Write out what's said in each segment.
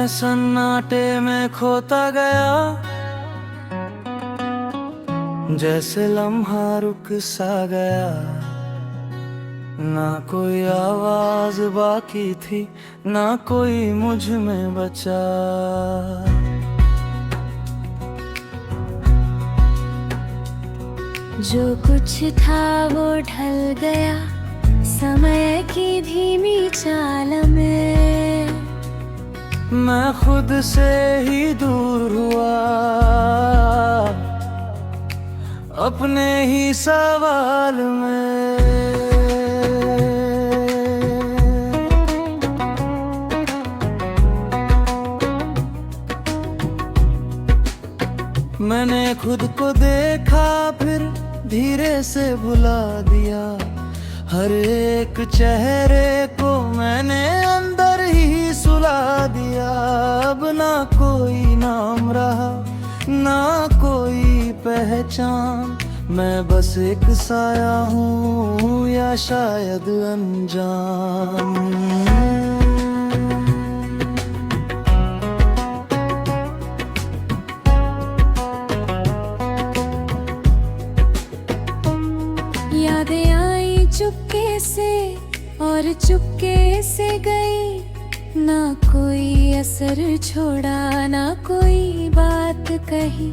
मैं सन्नाटे में खोता गया, जैसे लम्हा रुक सा गया। ना कोई आवाज बाकी थी, ना कोई मुझ में बचा। जो कुछ था वो ढल गया समय की धीमी चाल में। मैं खुद से ही दूर हुआ, अपने ही सवाल में। मैंने खुद को देखा, फिर धीरे से भुला दिया। हर एक चेहरे को मैंने अंदर ही सुला दिया। अब ना कोई नाम रहा, ना कोई पहचान। मैं बस एक साया हूँ या शायद अनजान। यादें आई चुपके से और चुपके से गई। ना कोई असर छोड़ा, ना कोई बात कही।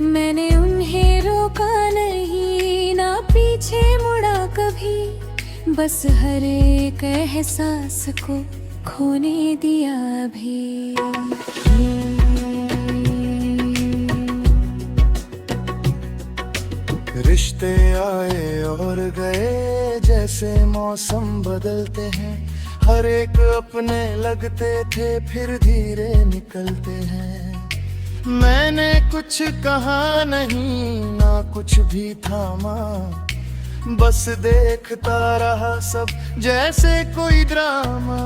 मैंने उन्हें रोका नहीं, ना पीछे मुड़ा कभी। बस हर एक एहसास को खोने दिया अभी। रिश्ते आए और गए जैसे मौसम बदलते हैं। हर एक अपने लगते थे, फिर धीरे निकलते हैं। मैंने कुछ कहा नहीं, ना कुछ भी थामा। बस देखता रहा सब जैसे कोई ड्रामा।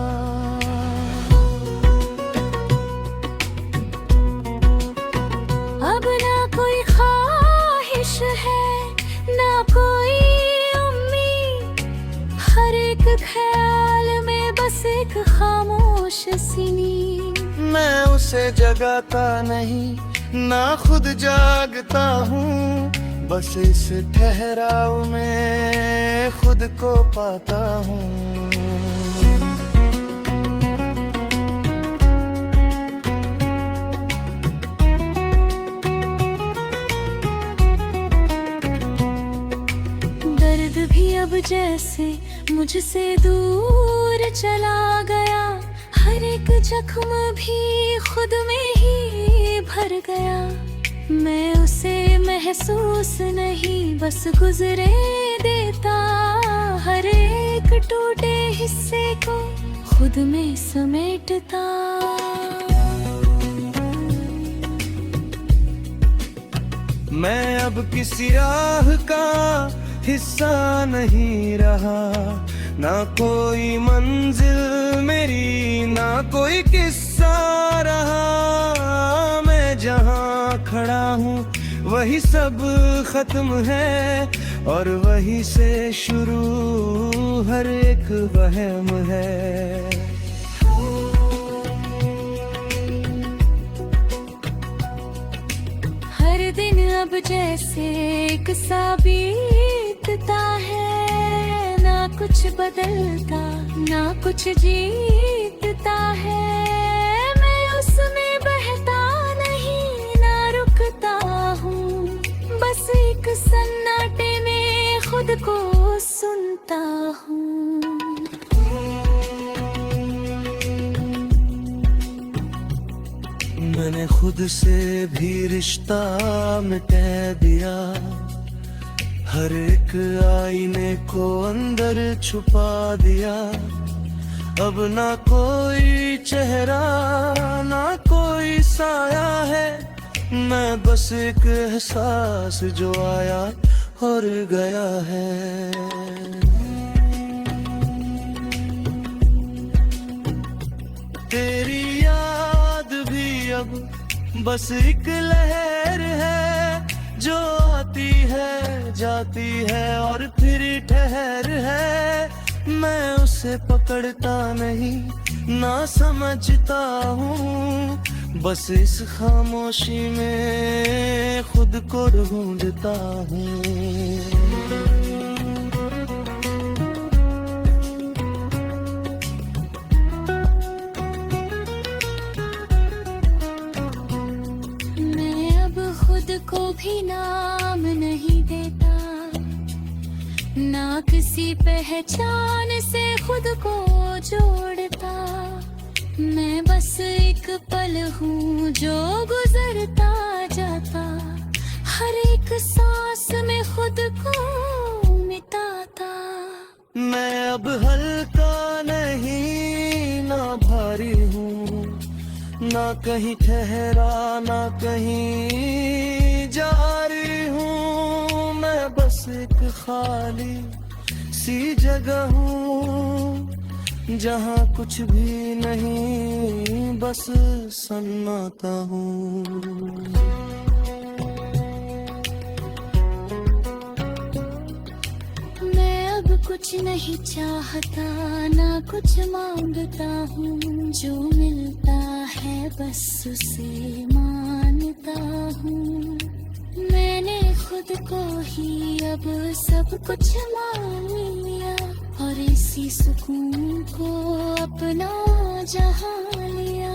अब ना कोई ख्वाहिश है, ना कोई उम्मीद। हर एक ख्याल में बस एक खामोश सी नींद। मैं उसे जगाता नहीं, ना खुद जागता हूँ। बस इस ठहराव में खुद को पाता हूँ। दर्द भी अब जैसे मुझसे दूर चला गया। हर एक जख्म भी खुद में ही भर गया। मैं उसे महसूस नहीं, बस गुजरे देता। हर एक टूटे हिस्से को खुद में समेटता। मैं अब किसी राह का हिस्सा नहीं रहा। ना कोई मंजिल मेरी, ना कोई किस्सा रहा। मैं जहाँ खड़ा हूँ वही सब खत्म है, और वही से शुरू हर एक वहम है। हर दिन अब जैसे एक सा बीतता है। ना कुछ बदलता, ना कुछ जीतता है। मैं उसमें बहता नहीं, ना रुकता हूँ। बस एक सन्नाटे में खुद को सुनता हूँ। मैंने खुद से भी रिश्ता मिटा दिया। हर एक आईने को अंदर छुपा दिया। अब ना कोई चेहरा, ना कोई साया है। मैं बस एक एहसास जो आया और गया है। तेरी याद भी अब बस एक लहर है, जो आती है जाती है और फिर ठहर है। मैं उसे पकड़ता नहीं, ना समझता हूँ, बस इस खामोशी में खुद को ढूंढता हूँ। को भी नाम नहीं देता, ना किसी पहचान से खुद को जोड़ता। मैं बस एक पल हूँ जो गुजरता जाता, हर एक सांस में खुद को मिटाता। मैं अब हल्का नहीं ना भारी हूँ, ना कहीं ठहरा ना कहीं जारी हूँ। मैं बस एक खाली सी जगह हूँ, जहाँ कुछ भी नहीं, बस सन्नाटा हूँ। मैं अब कुछ नहीं चाहता ना कुछ मांगता हूँ, जो मिलता है बस उसे मानता हूँ। मैंने खुद को ही अब सब कुछ मान लिया, और इसी सुकून को अपना जहां लिया।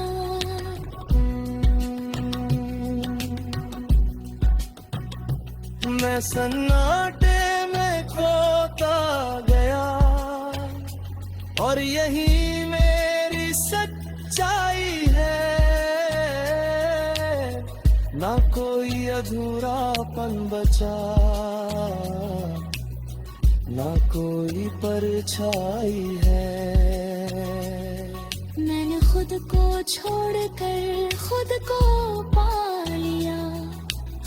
मैं सन्नाटे में खोता गया, और यही मेरी सच्चाई है। ना कोई अधूरापन बचा, ना कोई परछाई है। मैंने खुद को छोड़कर खुद को पा लिया,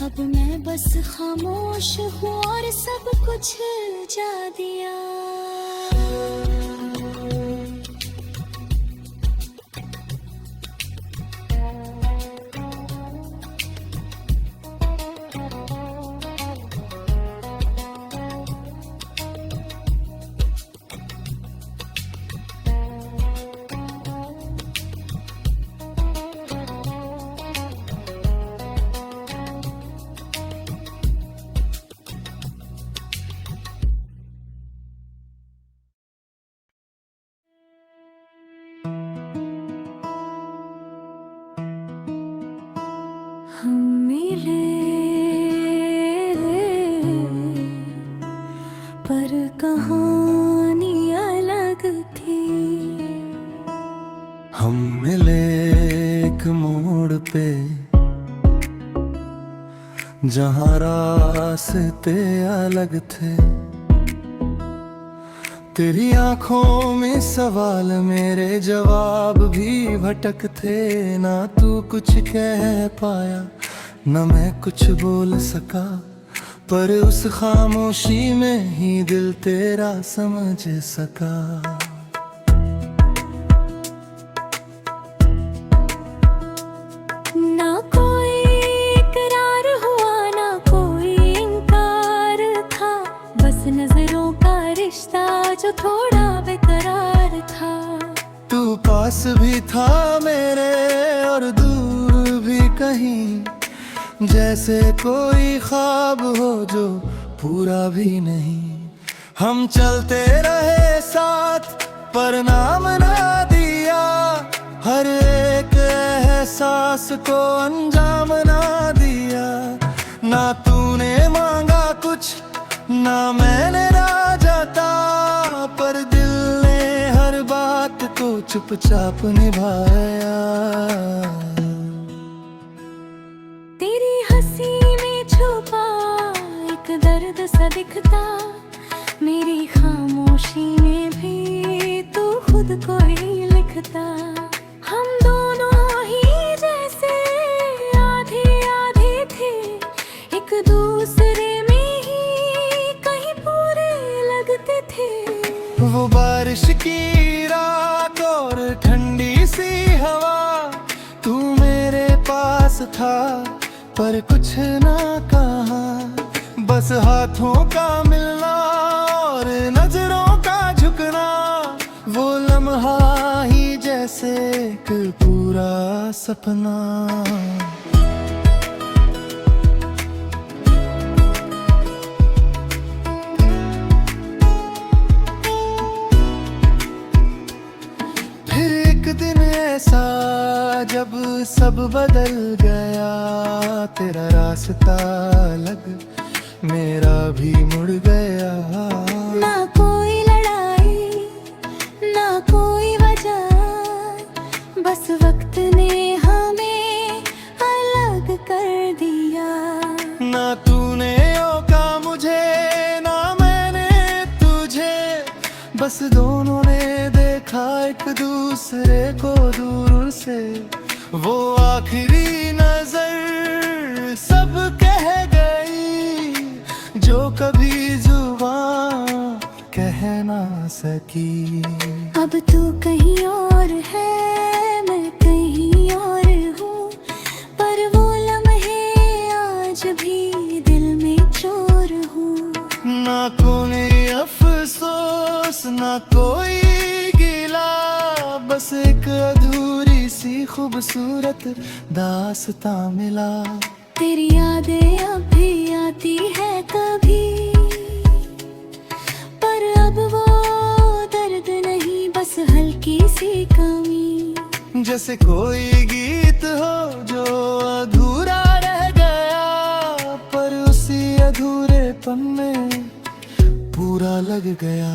अब मैं बस खामोश हूँ और सब कुछ जा दिया। हम मिले पर कहानी अलग थी। हम मिले एक मोड़ पे, जहाँ रास्ते अलग थे। तेरी आंखों में सवाल, मेरे जवाब भी भटक थे। ना तू कुछ कह पाया, ना मैं कुछ बोल सका, पर उस खामोशी में ही दिल तेरा समझ सका। ना कोई इकरार हुआ ना कोई इनकार था, बस नजरों का रिश्ता जो थोड़ा बेकरार था। तू पास भी था मेरे और दूर भी कहीं, जैसे कोई ख्वाब हो जो पूरा भी नहीं। हम चलते रहे साथ पर नाम ना दिया, हर एक एहसास को अंजाम ना दिया। ना तूने मांगा कुछ ना मैंने राजता, पर दिल ने हर बात को चुपचाप निभाया। तेरी हंसी में छुपा एक दर्द सा दिखता, मेरी खामोशी में भी तू खुद को ही लिखता। हम दोनों ही जैसे आधे आधे थे, एक दूसरे में ही कहीं पूरे लगते थे। वो बारिश की रात और ठंडी सी हवा, तू मेरे पास था पर कुछ ना कहा। बस हाथों का मिलना और नजरों का झुकना, वो लम्हा ही जैसे एक पूरा सपना। फिर एक दिन ऐसा जब सब बदल गया, तेरा रास्ता अलग मेरा भी मुड़ गया। ना कोई लड़ाई ना कोई वजह, बस वक्त ने हमें अलग कर दिया। ना तूने रोका मुझे ना मैंने तुझे, बस दोनों ने देखा एक दूसरे को दूर से। वो आखिरी नजर सब कह गई जो कभी जुबान कह ना सकी। अब तू कहीं और है मैं कहीं और हूँ, पर वो लम्हे आज भी दिल में चोर हूँ। ना कोई अफसोस ना कोई गिला, बस एक अधूरी सी खूबसूरत दास्तां मिला। तेरी यादें अब भी आती है कभी, पर अब वो दर्द नहीं बस हल्की सी कमी। जैसे कोई गीत हो जो अधूरा रह गया, पर उसी अधूरेपन में पूरा लग गया।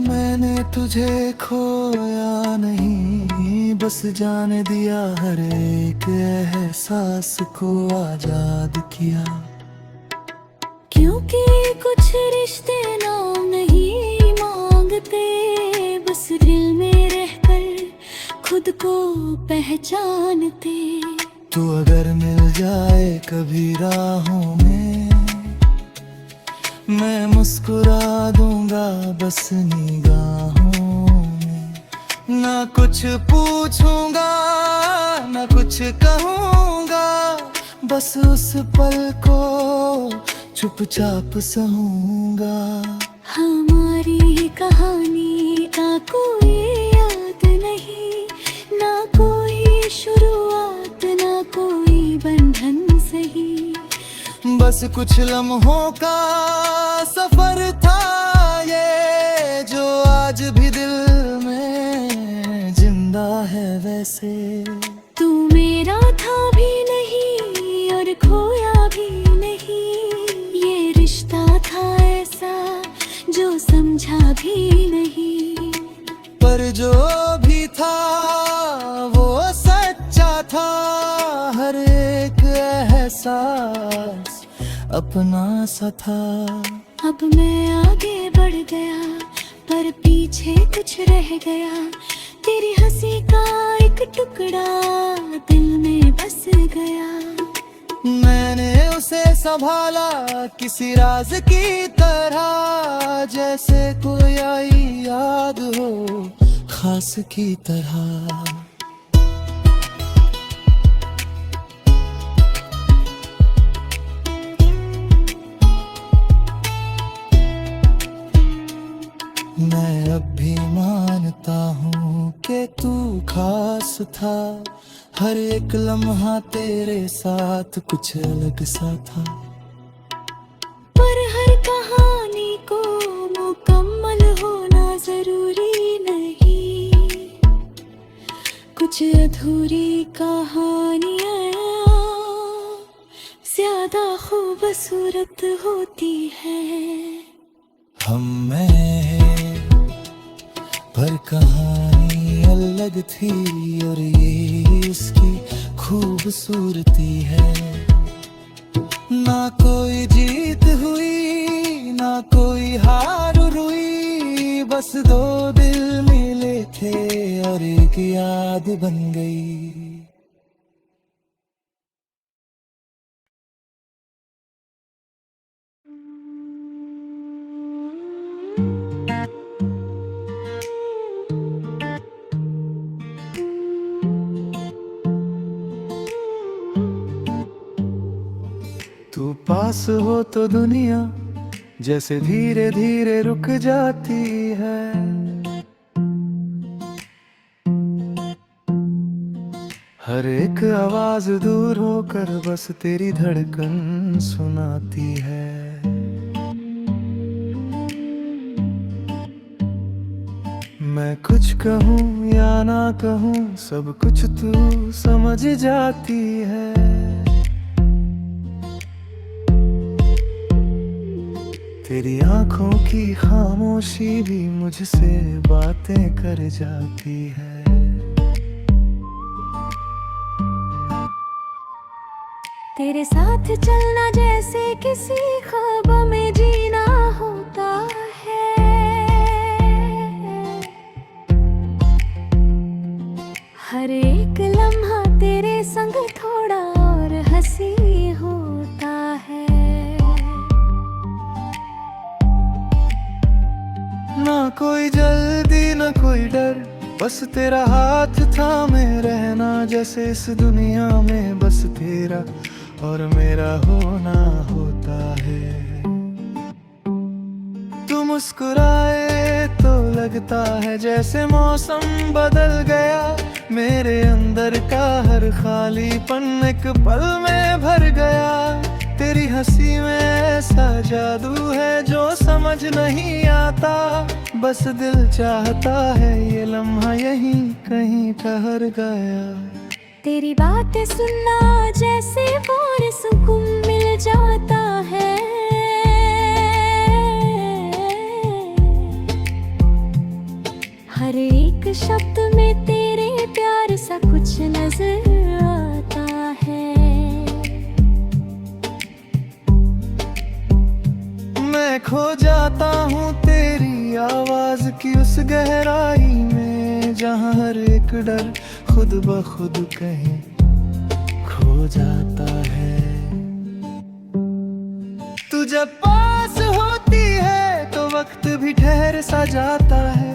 मैंने तुझे खोया नहीं, बस जाने दिया हर एक एहसास को आजाद किया। क्योंकि कुछ रिश्ते नाम नहीं मांगते, बस दिल में रहकर खुद को पहचानते। तू अगर मिल जाए कभी राहों में, मैं मुस्कुरा दूंगा बस निगाहों में। ना कुछ पूछूंगा ना कुछ कहूंगा, बस उस पल को चुपचाप सहूंगा। हमारी कहानी का कोई याद नहीं, ना कोई शुरुआत ना कोई बंधन सही, बस कुछ लम्हों का सफर था ये, जो आज भी दिल में जिंदा है वैसे। तू मेरा था भी नहीं और खोया भी नहीं, ये रिश्ता था ऐसा जो समझा भी नहीं। पर जो भी था वो सच्चा था, हर एक एहसास अपना सा था। अब मैं आगे बढ़ गया पर पीछे कुछ रह गया, तेरी हंसी का एक टुकड़ा दिल में बस गया। मैंने उसे संभाला किसी राज की तरह, जैसे कोई आई याद हो खास की तरह। मैं अब भी मानता हूँ कि तू खास था, हर एक लम्हा तेरे साथ कुछ अलग सा था। पर हर कहानी को मुकम्मल होना जरूरी नहीं, कुछ अधूरी कहानियाँ ज्यादा खूबसूरत होती है। हम में पर कहानी अलग थी और ये इसकी खूबसूरती है। ना कोई जीत हुई ना कोई हार हुई, बस दो दिल मिले थे और एक याद बन गई। पास हो तो दुनिया जैसे धीरे धीरे रुक जाती है। हर एक आवाज दूर होकर बस तेरी धड़कन सुनाती है। मैं कुछ कहूँ या ना कहूँ सब कुछ तू समझ जाती है। तेरी आंखों की खामोशी भी मुझसे बातें कर जाती है। तेरे साथ चलना जैसे किसी ख्वाब में जीना होता है। हर एक लम्हा तेरे संग थोड़ा और हंसी होता है। ना कोई जल्दी ना कोई डर, बस तेरा हाथ थामे रहना। जैसे इस दुनिया में बस तेरा और मेरा होना होता है। तू मुस्कुराए तो लगता है जैसे मौसम बदल गया। मेरे अंदर का हर खालीपन एक पल में भर गया। तेरी हंसी में ऐसा जादू है जो समझ नहीं आता। बस दिल चाहता है ये लम्हा यहीं कहीं ठहर गया। तेरी बातें सुनना जैसे और सुकून मिल जाता है। हर एक शब्द में तेरे प्यार सा कुछ नजर आता है। मैं खो जाता हूँ तेरी आवाज की उस गहराई में, जहाँ हर एक डर खुद ब खुद कहीं खो जाता है। तू जब पास होती है तो वक्त भी ठहर सा जाता है।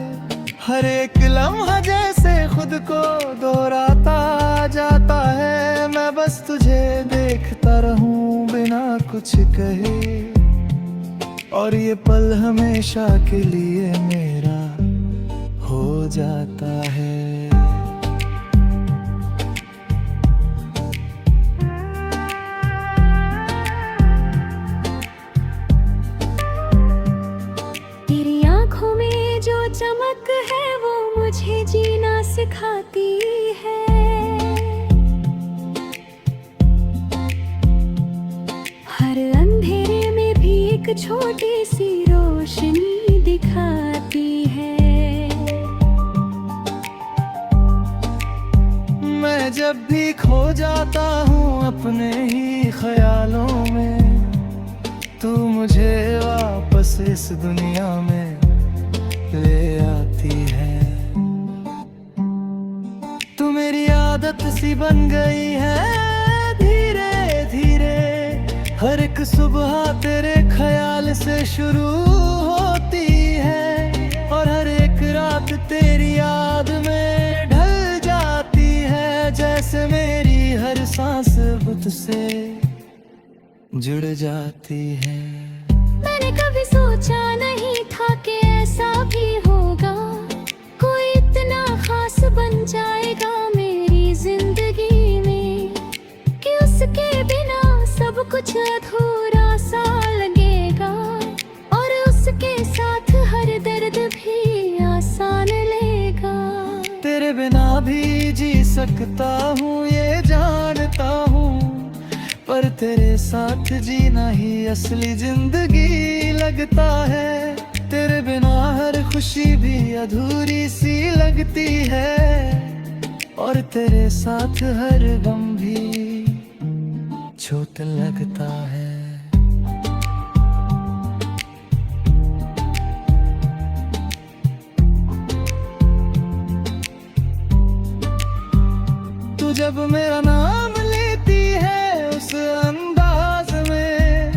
हर एक लम्हा जैसे खुद को दोहराता जाता है। मैं बस तुझे देखता रहूं बिना कुछ कहे, और ये पल हमेशा के लिए मेरा हो जाता है। तेरी आंखों में जो चमक है वो मुझे जीना सिखाती है। हर अंधेरे में भी एक छोटी सी रोशनी दिखाती है। मैं जब भी खो जाता हूँ अपने ही ख्यालों में, तू मुझे वापस इस दुनिया में ले आती है। तू मेरी आदत सी बन गई है धीरे धीरे। हर एक सुबह तेरे ख्याल से शुरू होती है, और हर एक रात तेरी याद में ढल जाती है। जैसे मेरी हर सांस तुझसे जुड़ जाती है। मैंने कभी सोचा नहीं था कि ऐसा भी होगा, कोई इतना खास बन जाएगा मेरी जिंदगी में, कि उसके बिना सब कुछ अधूरा सा लगेगा, और उसके साथ हर दर्द भी आसान लेगा। तेरे बिना भी जी सकता हूँ ये जानता हूँ, पर तेरे साथ जीना ही असली जिंदगी लगता है। तेरे बिना हर खुशी भी अधूरी सी लगती है, और तेरे साथ हर गम भी छोट लगता है। तू जब मेरा नाम लेती है उस अंदाज में,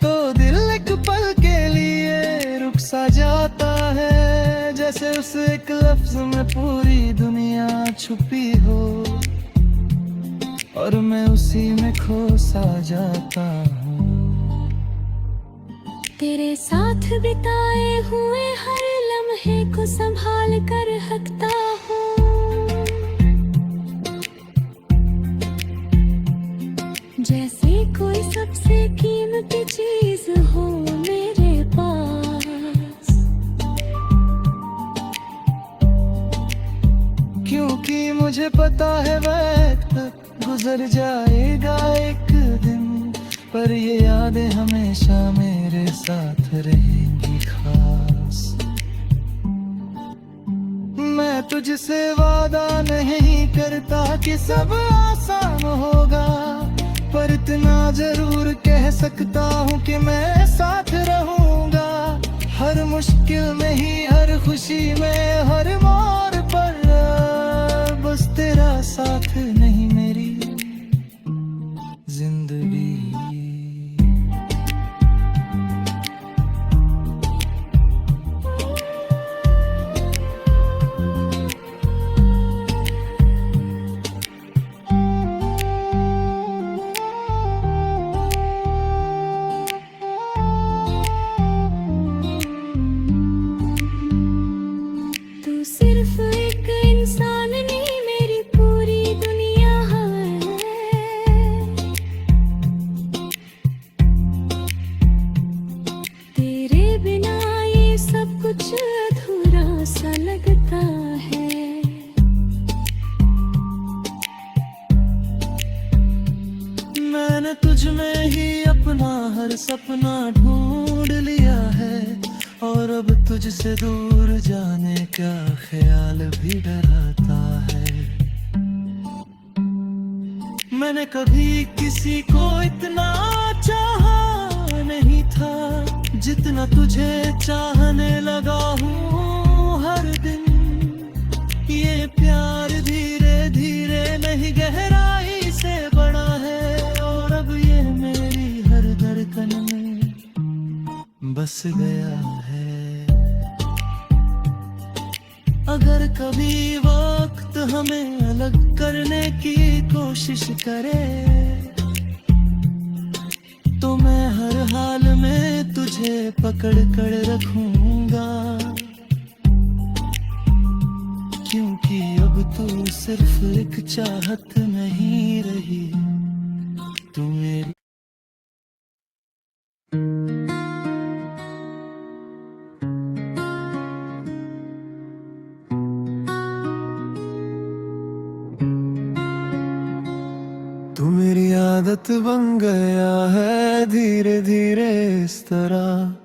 तो दिल एक पल के लिए रुक सा जाता है। जैसे उस एक लफ्ज में पूरी दुनिया छुपी हो, और मैं उसी में खो सा जाता हूँ। तेरे साथ बिताए हुए हर लम्हे को संभाल कर रखता हूँ। जैसे कोई सबसे कीमती चीज हो मेरे पास। क्योंकि मुझे पता है वक्त तक गुजर जाएगा एक दिन, पर ये यादें हमेशा मेरे साथ रहेंगी खास। मैं तुझसे वादा नहीं करता कि सब आसान होगा, पर इतना जरूर कह सकता हूँ कि मैं साथ रहूँगा। हर मुश्किल में ही, हर खुशी में, हर मोड़ पर बस तेरा साथ नहीं मेरी जिंदगी। सिर्फ एक इंसान नहीं मेरी पूरी दुनिया है। तेरे बिना ये सब कुछ अधूरा सा लगता है। मैंने तुझ में ही अपना हर सपना ढूंढ लिया है, और अब तुझसे दूर जाने का ख्याल भी डराता है। मैंने कभी किसी को इतना चाहा नहीं था जितना तुझे चाहने लगा हूँ हर दिन। ये प्यार धीरे धीरे नहीं गहराई से बढ़ा है, और अब ये मेरी हर धड़कन में बस गया है। अगर कभी वक्त हमें अलग करने की कोशिश करे, तो मैं हर हाल में तुझे पकड़ कर रखूंगा। क्योंकि अब तू सिर्फ एक चाहत नहीं रही, तू मेरी। तू मेरी आदत बन गया है धीरे धीरे इस तरह,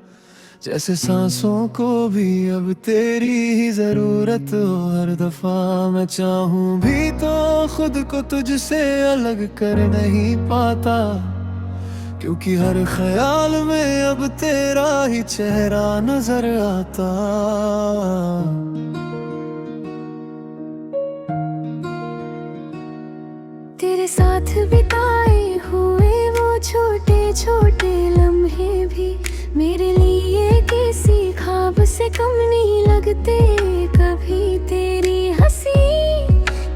जैसे सांसों को भी अब तेरी ही जरूरत हो। हर दफा मैं चाहूं भी तो खुद को तुझसे अलग कर नहीं पाता, क्योंकि हर ख्याल में अब तेरा ही चेहरा नजर आता। तेरे साथ बिताए हुए वो छोटे छोटे लम्हे भी मेरे लिए किसी ख्वाब से कम नहीं लगते कभी। तेरी हंसी,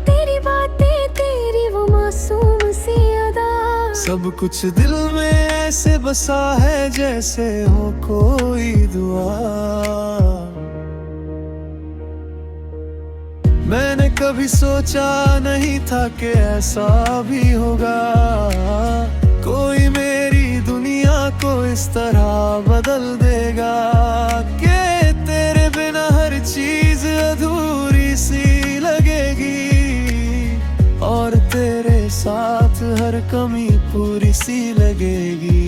तेरी बातें, तेरी वो मासूम सी अदा, सब कुछ दिल में ऐसे बसा है जैसे हो कोई दुआ। मैंने कभी सोचा नहीं था कि ऐसा भी होगा, कोई मेरी दुनिया को इस तरह बदल देगा कि तेरे बिना हर चीज अधूरी सी लगेगी, और तेरे साथ हर कमी पूरी सी लगेगी।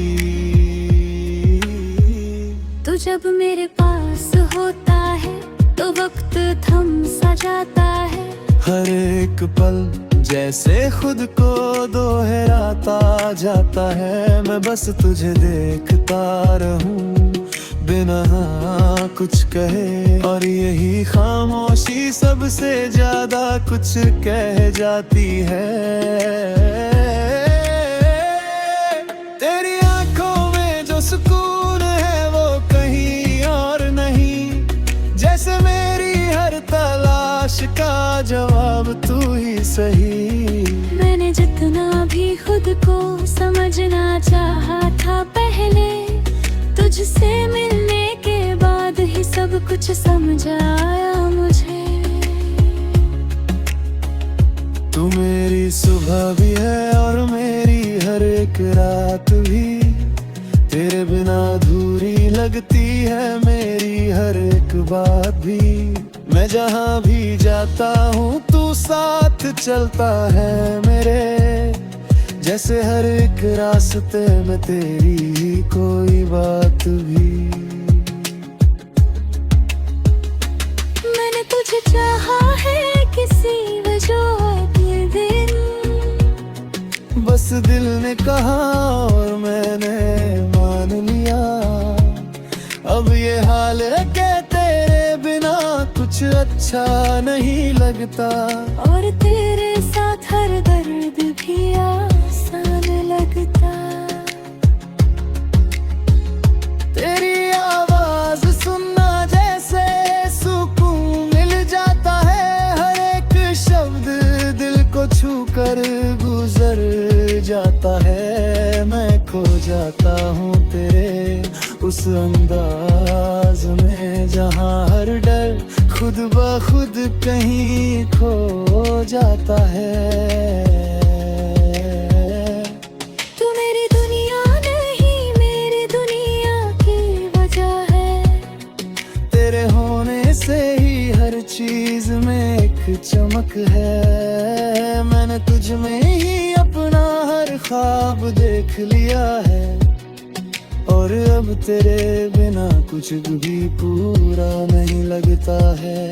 तू जब मेरे पास होता है तो वक्त थम सा जाता है। हर एक पल जैसे खुद को दोहराता जाता है। मैं बस तुझे देखता रहूं बिना कुछ कहे, और यही खामोशी सबसे ज्यादा कुछ कह जाती है। तेरी आंखों में जो सुकून है वो कहीं और नहीं, जैसे मेरी हर तलाश का जवाब तू ही सही। मैंने जितना भी खुद को समझना चाहा था पहले, तुझसे अब कुछ समझ आया मुझे। तू मेरी सुबह भी है और मेरी हर एक रात भी, तेरे बिना अधूरी लगती है मेरी हर एक बात भी। मैं जहाँ भी जाता हूँ तू साथ चलता है मेरे, जैसे हर एक रास्ते में तेरी ही कोई बात भी। मैंने तुझे चाहा है किसी वजह के दिन, बस दिल ने कहा और मैंने मान लिया। अब ये हाल है कि तेरे बिना कुछ अच्छा नहीं लगता, और तेरे साथ हर दर्द भी आसान लगता। तेरी आवाज सुनना जैसे सुकून मिल जाता है, हर एक शब्द दिल को छू कर गुजर जाता है। मैं खो जाता हूँ तेरे उस अंदाज में, जहाँ हर डर खुद ब खुद कहीं खो जाता है। तू मेरी दुनिया नहीं, मेरी दुनिया की वजह है। तेरे होने से ही हर चीज में एक चमक है। मैंने तुझ में ही अपना हर ख्वाब देख लिया है, और अब तेरे बिना कुछ भी पूरा नहीं लगता है।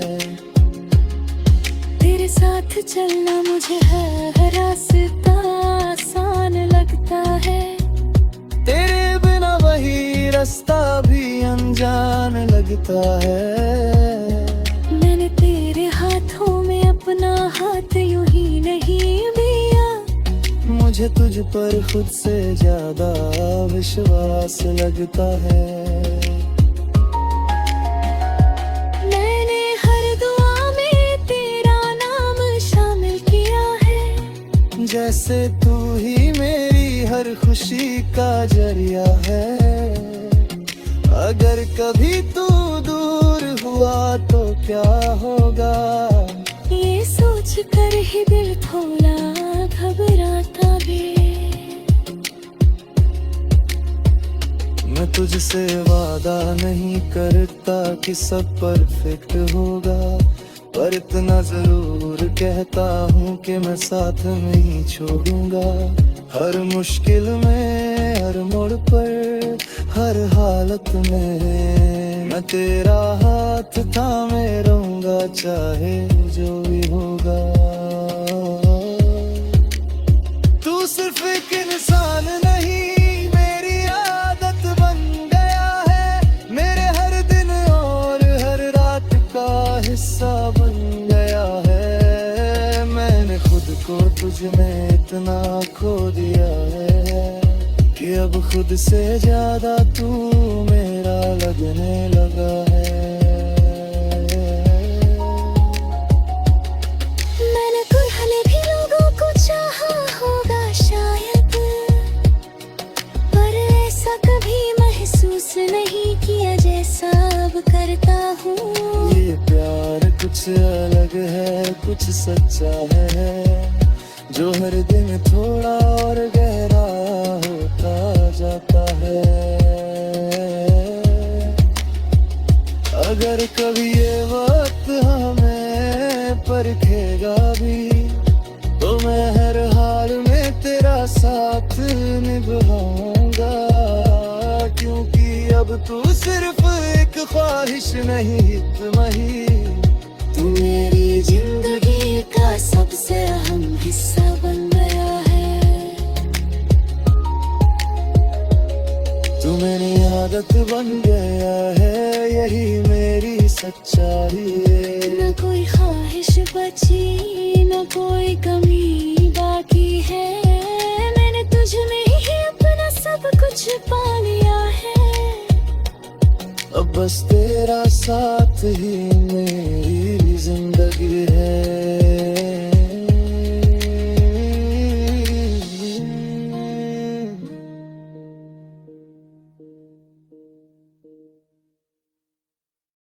तेरे साथ चलना मुझे हर रास्ता आसान लगता है। तेरे बिना वही रास्ता भी अनजान लगता है। मैंने तेरे हाथों में अपना हाथ यूं ही नहीं दिया, मुझे तुझ पर खुद से ज्यादा विश्वास लगता है। मैंने हर दुआ में तेरा नाम शामिल किया है, जैसे तू ही मेरी हर खुशी का जरिया है। अगर कभी तू दूर हुआ तो क्या होगा, ये सोच कर ही दिल थोड़ा घबराता भी। मैं तुझसे वादा नहीं करता कि सब परफेक्ट होगा, पर इतना जरूर कहता हूँ कि मैं साथ नहीं छोड़ूंगा। हर मुश्किल में, हर मोड़ पर, हर हालत में मैं तेरा हाथ थामे रहूंगा, चाहे जो भी होगा। तू सिर्फ एक इंसान नहीं, मेरी आदत बन गया है। मेरे हर दिन और हर रात का हिस्सा बन गया है। मैंने खुद को तुझ में इतना खो दिया है कि अब खुद से ज्यादा तू मेरा लगने लगा है। मैंने कुछ भी लोगों को चाहा होगा शायद, पर ऐसा कभी महसूस नहीं किया जैसा अब करता हूँ। ये प्यार कुछ अलग है, कुछ सच्चा है, जो हर दिन थोड़ा और गहरा होता जाता है। अगर कभी ये वक्त हमें परखेगा भी, तो मैं हर हाल में तेरा साथ निभाऊंगा। क्योंकि अब तू सिर्फ एक ख्वाहिश नहीं, इतमही तू मेरी जिंदगी का सबसे अहम हिस्सा बन गया है। तू मेरी आदत बन गया है, यही मेरी सच्चाई है। न कोई ख्वाहिश बची, न कोई कमी बाकी है। मैंने तुझ में ही अपना सब कुछ पा लिया है। अब बस तेरा साथ ही मेरा